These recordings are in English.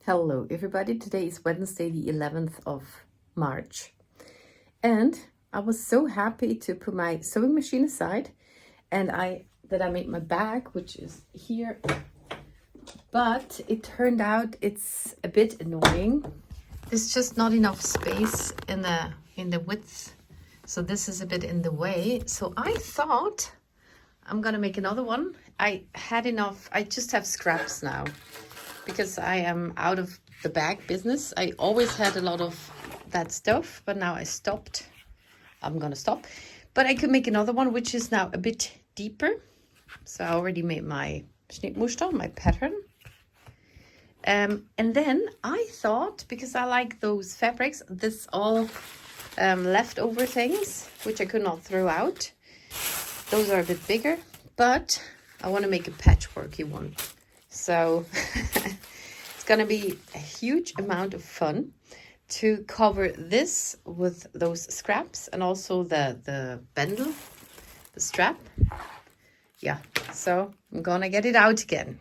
Hello everybody, today is Wednesday the 11th of March and I was so happy to put my sewing machine aside and I made my bag, which is here, but it turned out it's a bit annoying. There's just not enough space in the width, so this is a bit in the way. So I thought I'm gonna make another one. I had enough, I just have scraps now because I am out of the bag business. I always had a lot of that stuff, but now I stopped. I'm gonna stop. But I could make another one, which is now a bit deeper. So I already made my Schnittmuster, my pattern. And then I thought, because I like those fabrics, this all leftover things, which I could not throw out. Those are a bit bigger, but I want to make a patchworky one. So it's going to be a huge amount of fun to cover this with those scraps and also the bundle, the strap. Yeah, so I'm going to get it out again.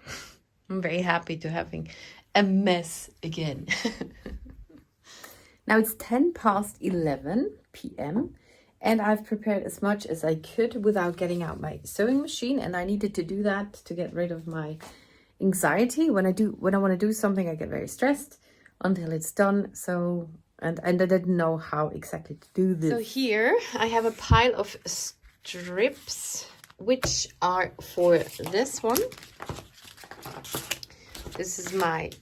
I'm very happy to having a mess again. Now it's 11 p.m. and I've prepared as much as I could without getting out my sewing machine, and I needed to do that to get rid of my anxiety. When I want to do something, I get very stressed until it's done. So and I didn't know how exactly to do this. So here I have a pile of strips which are for this one. This is my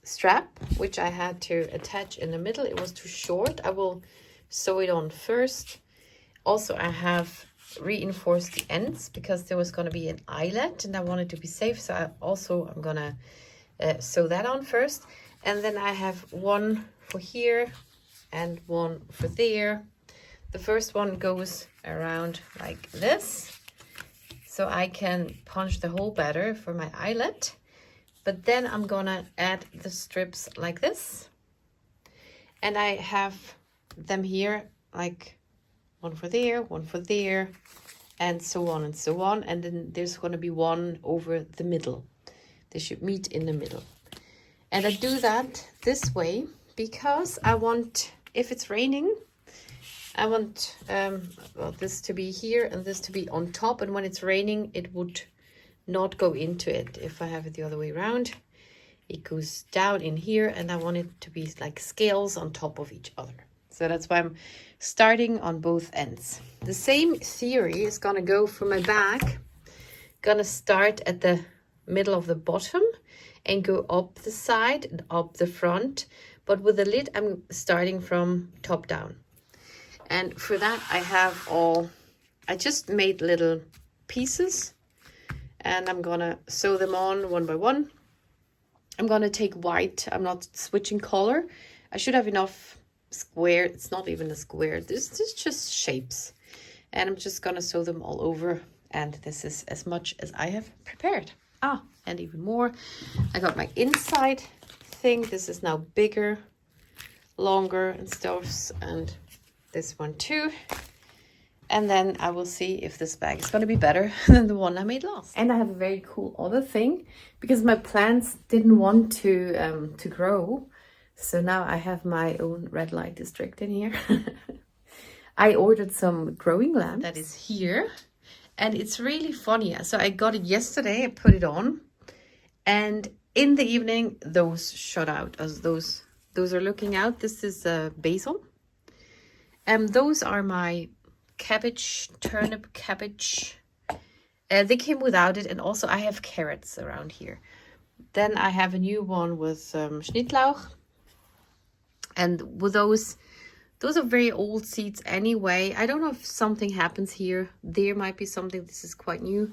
strap, which I had to attach in the middle. It was too short. I will sew it on first. Also, I have reinforced the ends because there was going to be an eyelet and I wanted to be safe. So I'm going to sew that on first. And then I have one for here and one for there. The first one goes around like this, so I can punch the hole better for my eyelet. But then I'm gonna add the strips like this. And I have them here, like one for there, and so on and so on. And then there's gonna be one over the middle. They should meet in the middle. And I do that this way because I want, if it's raining, I want this to be here and this to be on top. And when it's raining, it would not go into it. If I have it the other way around, it goes down in here, and I want it to be like scales on top of each other. So that's why I'm starting on both ends. The same theory is gonna go for my bag. Gonna start at the middle of the bottom and go up the side and up the front, but with the lid I'm starting from top down. And for that I just made little pieces, and I'm gonna sew them on one by one. I'm gonna take white. I'm not switching color. I should have enough square. It's not even a square. This is just shapes. And I'm just gonna sew them all over. And this is as much as I have prepared. And even more. I got my inside thing. This is now bigger, longer and stuff. And this one too. And then I will see if this bag is going to be better than the one I made last. And I have a very cool other thing, because my plants didn't want to grow. So now I have my own red light district in here. I ordered some growing lamps. That is here. And it's really funny. So I got it yesterday. I put it on. And in the evening, those shot out. As those are looking out. This is basil. Those are my cabbage, turnip cabbage. They came without it, and also I have carrots around here. Then I have a new one with Schnittlauch, and with those are very old seeds anyway. I don't know if something happens here. There might be something. This is quite new.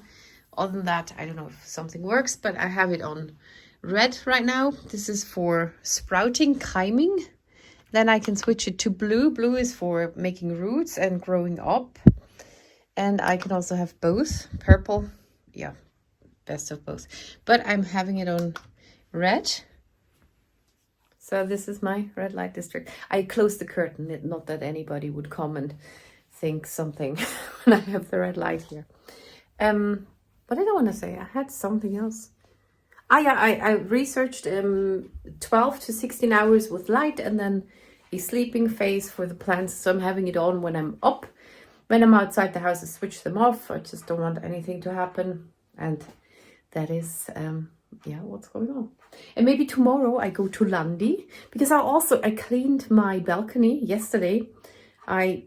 Other than that, I don't know if something works, but I have it on red right now. This is for sprouting, keiming. Then I can switch it to blue. Blue is for making roots and growing up. And I can also have both. Purple, yeah, best of both. But I'm having it on red. So this is my red light district. I closed the curtain, not that anybody would come and think something when I have the red light here. What did I want to say? I had something else. I researched 12 to 16 hours with light and then a sleeping phase for the plants. So I'm having it on when I'm up. When I'm outside the house, I switch them off. I just don't want anything to happen. And that is, yeah, what's going on. And maybe tomorrow I go to Landi because I cleaned my balcony yesterday. I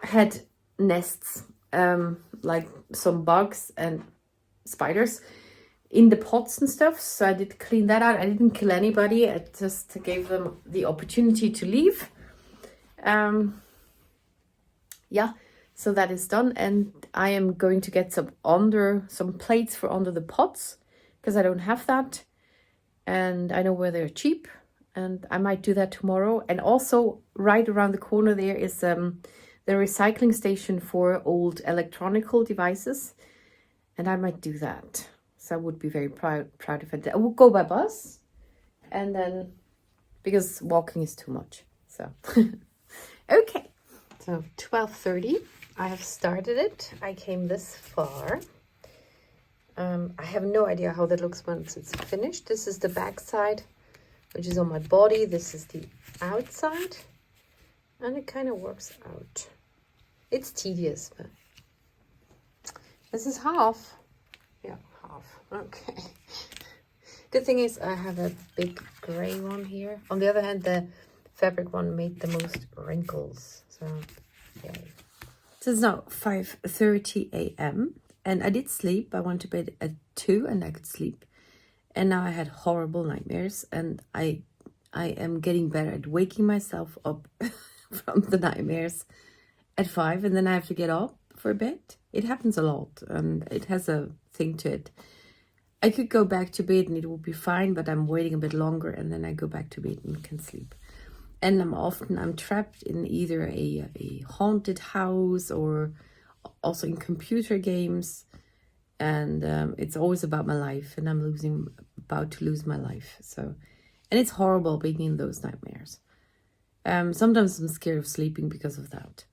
had nests, like some bugs and spiders in the pots and stuff. So I did clean that out. I didn't kill anybody. I just gave them the opportunity to leave. Yeah, so that is done. And I am going to get some plates for under the pots because I don't have that. And I know where they're cheap. And I might do that tomorrow. And also right around the corner there is the recycling station for old electronical devices. And I might do that. So I would be very proud if I did. I would go by bus. And then, because walking is too much. So, okay. So 12:30, I have started it. I came this far. I have no idea how that looks once it's finished. This is the back side, which is on my body. This is the outside. And it kind of works out. It's tedious, but this is half. Yeah, half. Okay. Good thing is I have a big gray one here. On the other hand, the fabric one made the most wrinkles. So, yeah. So it's now 5:30 a.m. and I did sleep. I went to bed at 2 and I could sleep. And now I had horrible nightmares and I am getting better at waking myself up from the nightmares at 5 and then I have to get up for a bit. It happens a lot and it has a thing to it. I could go back to bed and it would be fine, but I'm waiting a bit longer and then I go back to bed and can sleep. And I'm trapped in either a haunted house or also in computer games. And it's always about my life and I'm about to lose my life. So, and it's horrible being in those nightmares. Sometimes I'm scared of sleeping because of that.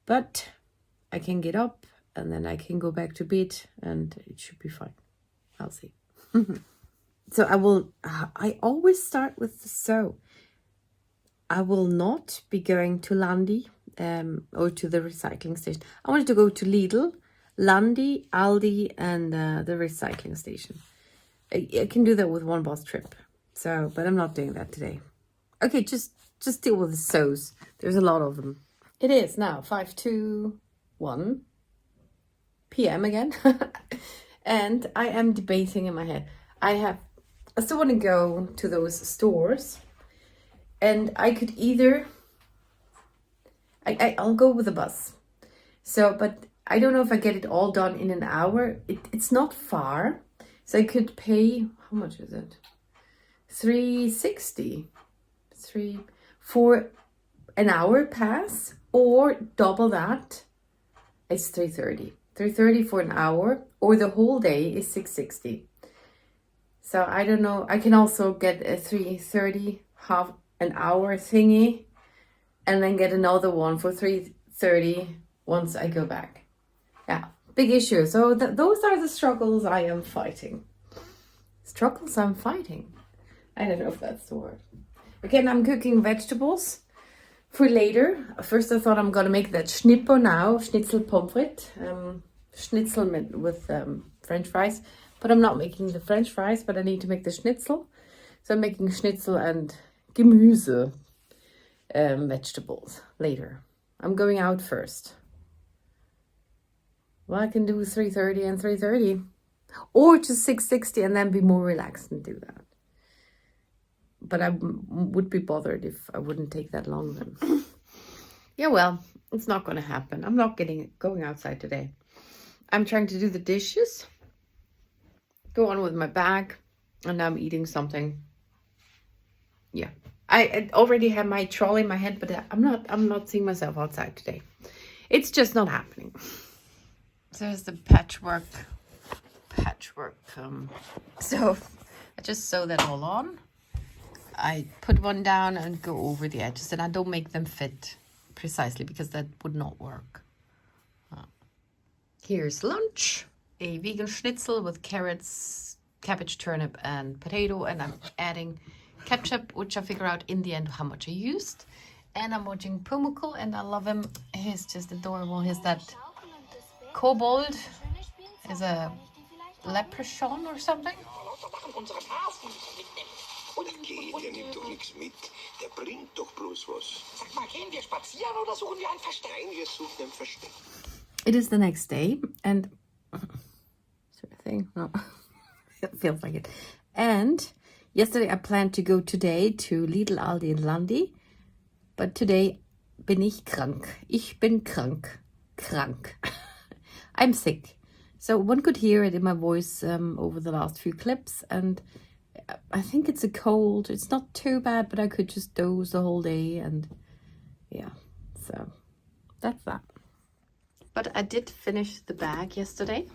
But I can get up and then I can go back to bed and it should be fine. I'll see. So I always start with the sew. I will not be going to Landi or to the recycling station. I wanted to go to Lidl, Landi, Aldi, and the recycling station. I can do that with one bus trip. So, but I'm not doing that today. Okay, just deal with the sews. There's a lot of them. It is now 5:01 p.m. again. And I am debating in my head. I still want to go to those stores. And I could either, I'll go with the bus. So, but I don't know if I get it all done in an hour. It's not far. So I could pay, how much is it? $3.60 for an hour pass, or double that. It's $3.30. $3.30 for an hour, or the whole day is $6.60. So I don't know. I can also get a $3.30 half an hour thingy and then get another one for $3.30 once I go back. Yeah, big issue. So those are the struggles I am fighting. Struggles I'm fighting. I don't know if that's the word. Again, I'm cooking vegetables for later. First I thought I'm gonna make that schnippo now, schnitzel pommes frites, schnitzel with French fries. But I'm not making the French fries, but I need to make the schnitzel. So I'm making schnitzel and Gemüse vegetables later. I'm going out first. Well, I can do 3:30 and 3:30. Or just 6:60 and then be more relaxed and do that. But I would be bothered if I wouldn't take that long then. Yeah, well, it's not going to happen. I'm not going outside today. I'm trying to do the dishes. Go on with my bag. And I'm eating something. Yeah. I already have my trolley in my head, but I'm not seeing myself outside today. It's just not happening. So there's the patchwork. So I just sew that all on. I put one down and go over the edges, and I don't make them fit precisely because that would not work. Here's lunch. A vegan schnitzel with carrots, cabbage, turnip, and potato, and I'm adding ketchup, which I figure out in the end how much I used. And I'm watching Pumuckl, and I love him. He's just adorable. He's that kobold, is a leprechaun or something. Der nimmt doch nichts mit. Der bringt doch bloß was. Sag mal, gehen wir spazieren oder suchen wir ein Versteck? Nein, wir suchen ein Versteck. It is the next day, and sort of thing. No, it feels like it. And yesterday I planned to go today to Lidl, Aldi, and Landi, but today bin ich krank. Ich bin krank. Krank. I'm sick. So one could hear it in my voice over the last few clips, and I think it's a cold. It's not too bad, but I could just doze the whole day, and yeah, so that's that. But I did finish the bag yesterday.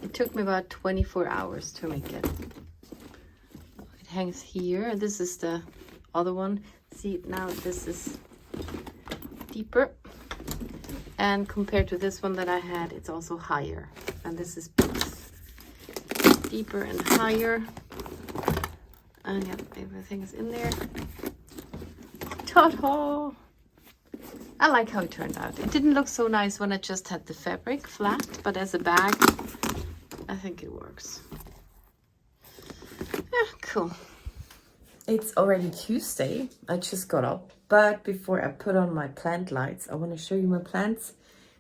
It took me about 24 hours to make it. It hangs here. This is the other one. See, now this is deeper. And compared to this one that I had, it's also higher. And this is both deeper and higher. And yeah, everything is in there. Ta-da! I like how it turned out. It didn't look so nice when I just had the fabric flat, but as a bag, I think it works. Yeah, cool. It's already Tuesday. I just got up, but before I put on my plant lights, I want to show you my plants,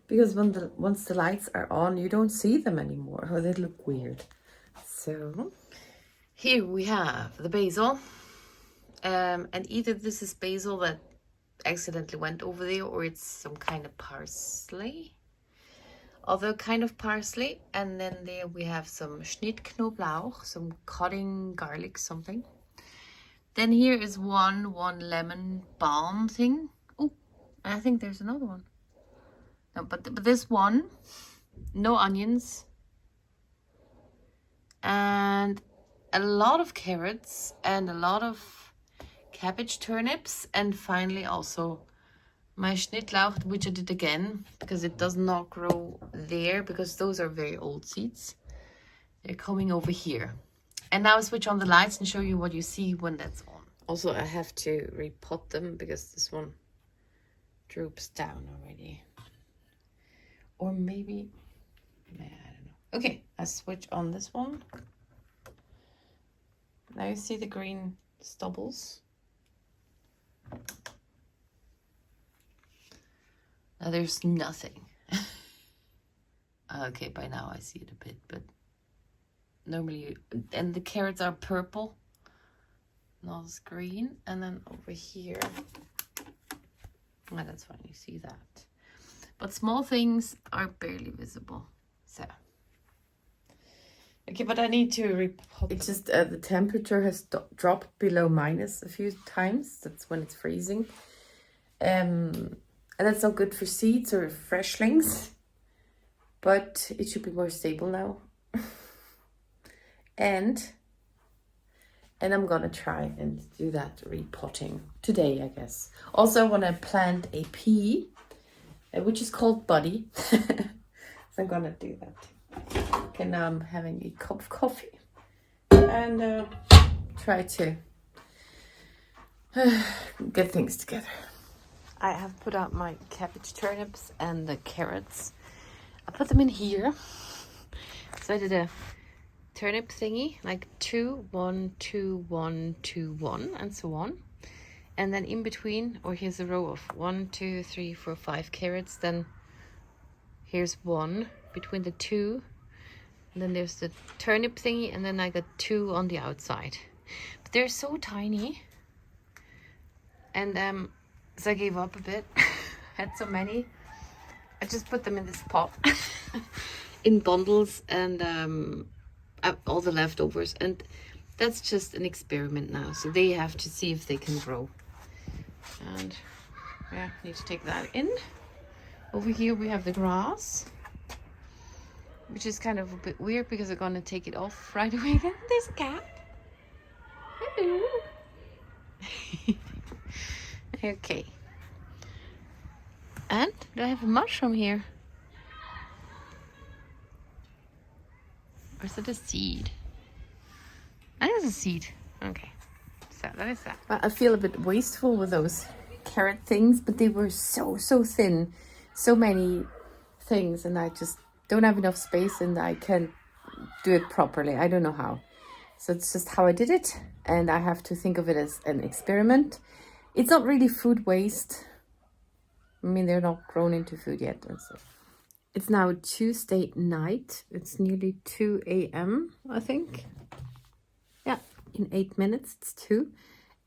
because once the lights are on, you don't see them anymore, or they look weird. So here we have the basil, and either this is basil that accidentally went over there, or it's some kind of parsley, other kind of parsley. And then there we have some Schnittknoblauch, some cutting garlic something. Then here is one lemon balm thing. Oh, I think there's another one. No, but this one, no onions, and a lot of carrots, and a lot of cabbage, turnips, and finally also my Schnittlauch, which I did again because it does not grow there, because those are very old seeds. They're coming over here. And now I switch on the lights and show you what you see when that's on. Also, I have to repot them because this one droops down already. Or maybe, I don't know. Okay, I switch on this one. Now you see the green stubbles. Now there's nothing. Okay, by now I see it a bit, but normally, and the carrots are purple, not as green. And then over here, oh, that's fine, you see that. But small things are barely visible. So, okay, but I need to repop. It's just the temperature has dropped below minus a few times. That's when it's freezing. And that's not good for seeds or freshlings. But it should be more stable now. and I'm gonna try and do that repotting today, I guess. Also, I want to plant a pea, which is called Buddy. So I'm gonna do that too. Okay, now I'm having a cup of coffee and try to get things together. I have put out my cabbage, turnips, and the carrots. I put them in here. So I did a turnip thingy, like 2, 1, 2, 1, 2, 1, and so on. And then in between, or here's a row of 1, 2, 3, 4, 5 carrots. Then here's 1 between the 2. And then there's the turnip thingy, and then I got 2 on the outside. But they're so tiny. And so I gave up a bit. Had so many. I just put them in this pot in bundles, and all the leftovers. And that's just an experiment now. So they have to see if they can grow. And yeah, need to take that in. Over here we have the grass, which is kind of a bit weird because I'm gonna take it off right away. There's a cat. Hello. Okay. And do I have a mushroom here? Or is it a seed? And there's a seed. Okay. So that is that. Well, I feel a bit wasteful with those carrot things, but they were so thin. So many things, and I just don't have enough space, and I can't do it properly. I don't know how. So it's just how I did it, and I have to think of it as an experiment. It's not really food waste. I mean, they're not grown into food yet. So. It's now Tuesday night. It's nearly 2 a.m. I think. Yeah, in 8 minutes it's 2.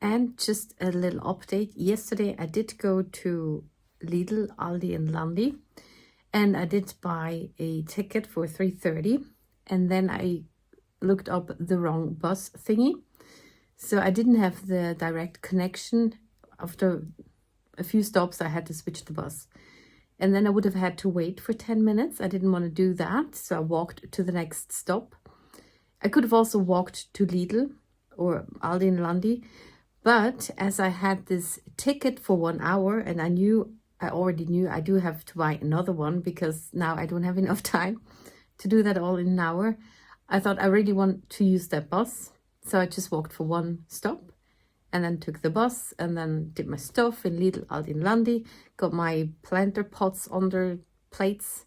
And just a little update. Yesterday I did go to Lidl, Aldi and Landi. And I did buy a ticket for 3:30. And then I looked up the wrong bus thingy. So I didn't have the direct connection. After a few stops, I had to switch the bus. And then I would have had to wait for 10 minutes. I didn't want to do that. So I walked to the next stop. I could have also walked to Lidl or Aldi and Landi. But as I had this ticket for 1 hour and I already knew I do have to buy another one because now I don't have enough time to do that all in an hour. I thought I really want to use that bus. So I just walked for one stop and then took the bus and then did my stuff in Lidl, Aldi and Landi, got my planter pots under plates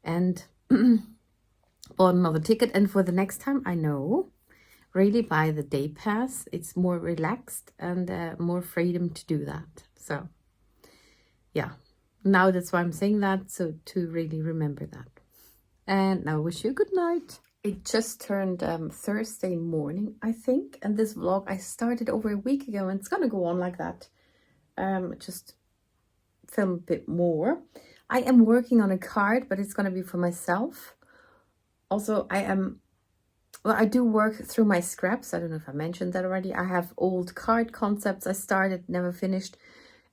and bought another ticket. And for the next time, I know, really buy the day pass. It's more relaxed and more freedom to do that. So yeah, now that's why I'm saying that, so to really remember that. And now I wish you a good night. It just turned Thursday morning, I think, and this vlog I started over a week ago, and it's gonna go on like that. Just film a bit more. I am working on a card, but it's gonna be for myself. Also, I do work through my scraps. I don't know if I mentioned that already. I have old card concepts I started, never finished,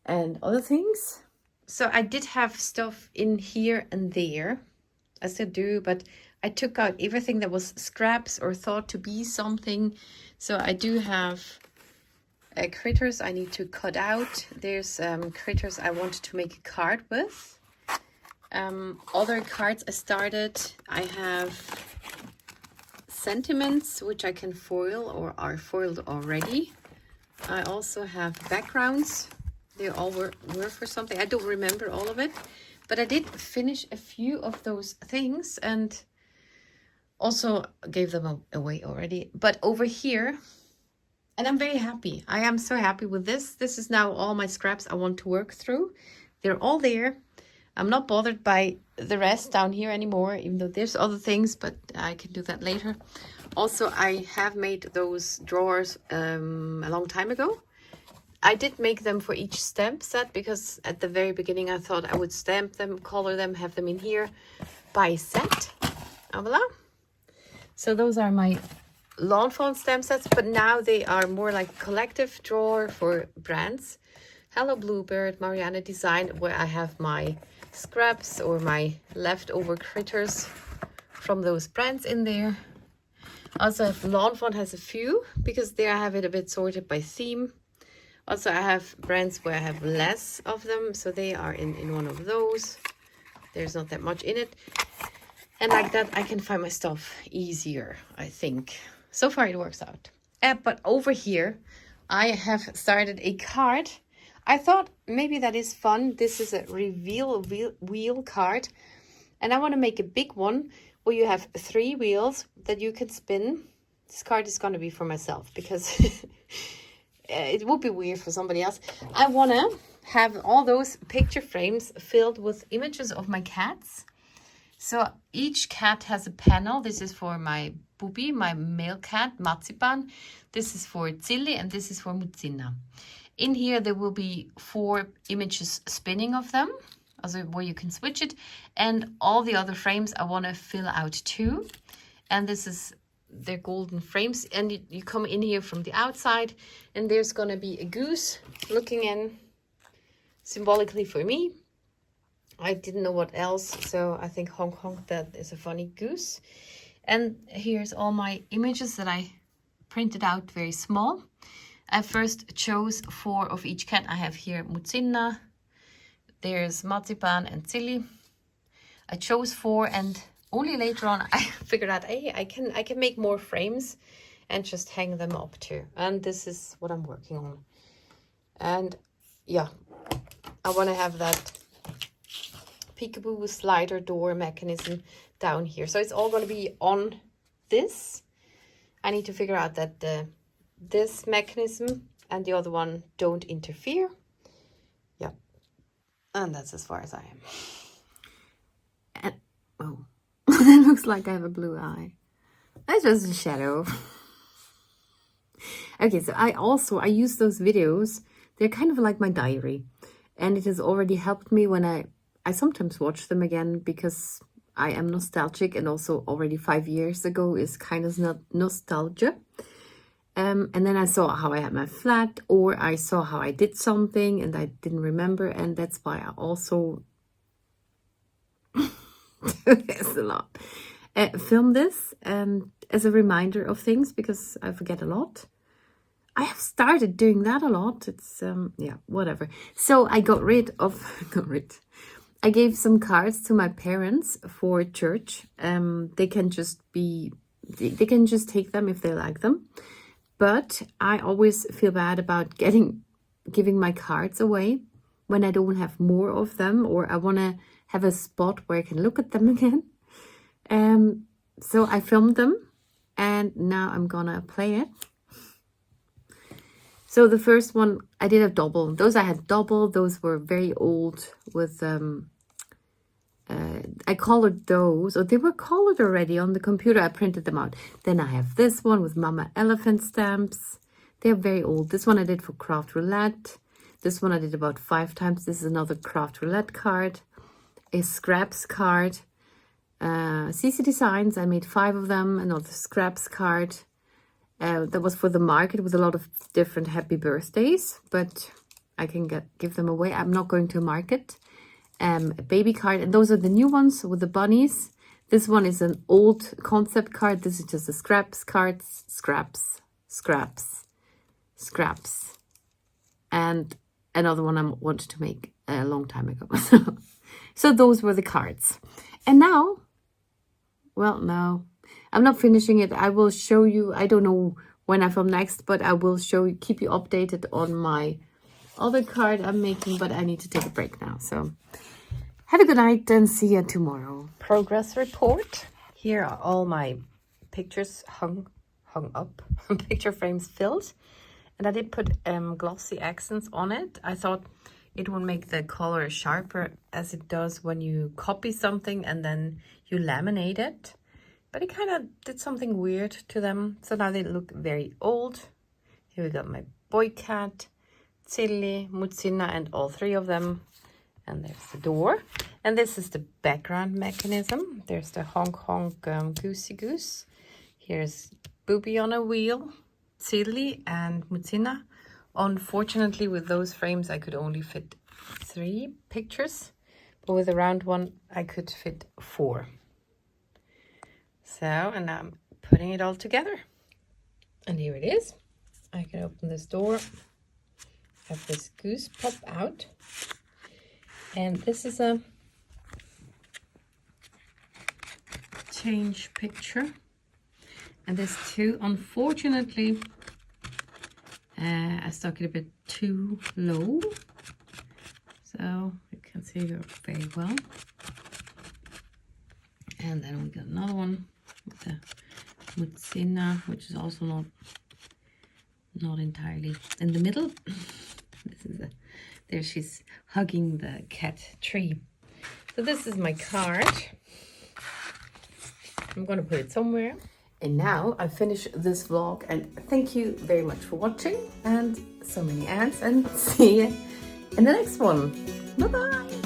and other things. So I did have stuff in here and there. I still do, but I took out everything that was scraps or thought to be something. So I do have critters I need to cut out. There's critters I wanted to make a card with. Other cards I started. I have sentiments which I can foil or are foiled already. I also have backgrounds. They all were for something. I don't remember all of it, but I did finish a few of those things and also gave them away already. But over here, and I'm very happy. I am so happy with this. This is now all my scraps I want to work through. They're all there. I'm not bothered by the rest down here anymore, even though there's other things, but I can do that later. Also, I have made those drawers a long time ago. I did make them for each stamp set because at the very beginning I thought I would stamp them, color them, have them in here by set. Voila. So those are my lawn fawn stamp sets, but now they are more like collective drawer for brands. Hello Bluebird, Marianne Design, where I have my scraps or my leftover critters from those brands in there. Also, Lawn Fawn has a few because there I have it a bit sorted by theme. Also, I have brands where I have less of them, so they are in one of those. There's not that much in it. And like that, I can find my stuff easier, I think. So far, it works out. But over here, I have started a card. I thought maybe that is fun. This is a reveal wheel card. And I want to make a big one where you have 3 wheels that you can spin. This card is going to be for myself because it would be weird for somebody else. I want to have all those picture frames filled with images of my cats. So each cat has a panel. This is for my Bubi, my male cat, Marzipan. This is for Zilli, and this is for Muzina. In here, there will be 4 images spinning of them, also where you can switch it. And all the other frames I want to fill out too. And this is their golden frames. And you come in here from the outside, and there's going to be a goose looking in symbolically for me. I didn't know what else, so I think honk honk, that is a funny goose. And here's all my images that I printed out very small. I first chose 4 of each cat. I have here Muzina, there's Marzipan and Zilli. I chose 4, and only later on I figured out, hey, I can make more frames and just hang them up too. And this is what I'm working on. And yeah, I want to have that peekaboo slider door mechanism down here. So it's all going to be on this. I need to figure out that this mechanism and the other one don't interfere. Yeah, and that's as far as I am. And, oh, that looks like I have a blue eye. That's just a shadow. Okay, so I use those videos. They're kind of like my diary, and it has already helped me when I sometimes watch them again because I am nostalgic, and also already 5 years ago is kind of nostalgia. And then I saw how I had my flat, or I saw how I did something and I didn't remember, and that's why I also there's a lot. Film this and as a reminder of things, because I forget a lot. I have started doing that a lot. It's yeah, whatever. So I I gave some cards to my parents for church. They can just take them if they like them. But I always feel bad about giving my cards away when I don't have more of them, or I want to have a spot where I can look at them again. So I filmed them, and now I'm gonna play it. So the first one, I did a double. Those I had double. Those were very old with, I colored those, or they were colored already on the computer. I printed them out. Then I have this one with Mama Elephant stamps. They're very old. This one I did for Craft Roulette. This one I did about 5 times. This is another Craft Roulette card. A Scraps card. CC Designs, I made 5 of them. Another Scraps card. That was for the market with a lot of different happy birthdays, but I can give them away. I'm not going to market. A baby card, and those are the new ones with the bunnies. This one is an old concept card. This is just a Scraps card. Scraps. And another one I wanted to make a long time ago. So those were the cards. And now, well, no, I'm not finishing it. I will show you, I don't know when I film next, but I will keep you updated on my other card I'm making, but I need to take a break now. So have a good night and see you tomorrow. Progress report. Here are all my pictures hung up, picture frames filled. And I did put glossy accents on it. I thought it would make the color sharper, as it does when you copy something and then you laminate it. But it kind of did something weird to them. So now they look very old. Here we got my boy cat, Zilli, Mutzina, and all 3 of them. And there's the door. And this is the background mechanism. There's the honk honk goosey goose. Here's Booby on a wheel, Zilli, and Mutzina. Unfortunately, with those frames, I could only fit 3 pictures. But with the round one, I could fit 4. So, and now I'm putting it all together. And here it is. I can open this door. Have this goose pop out. And this is a change picture. And there's 2. Unfortunately, I stuck it a bit too low. So you can see it very well. And then we got another one with the Mutzina, which is also not entirely in the middle. This is there she's hugging the cat tree. So this is my card. I'm gonna put it somewhere. And now I finish this vlog, and thank you very much for watching, and so many ads, and see you in the next one. Bye bye.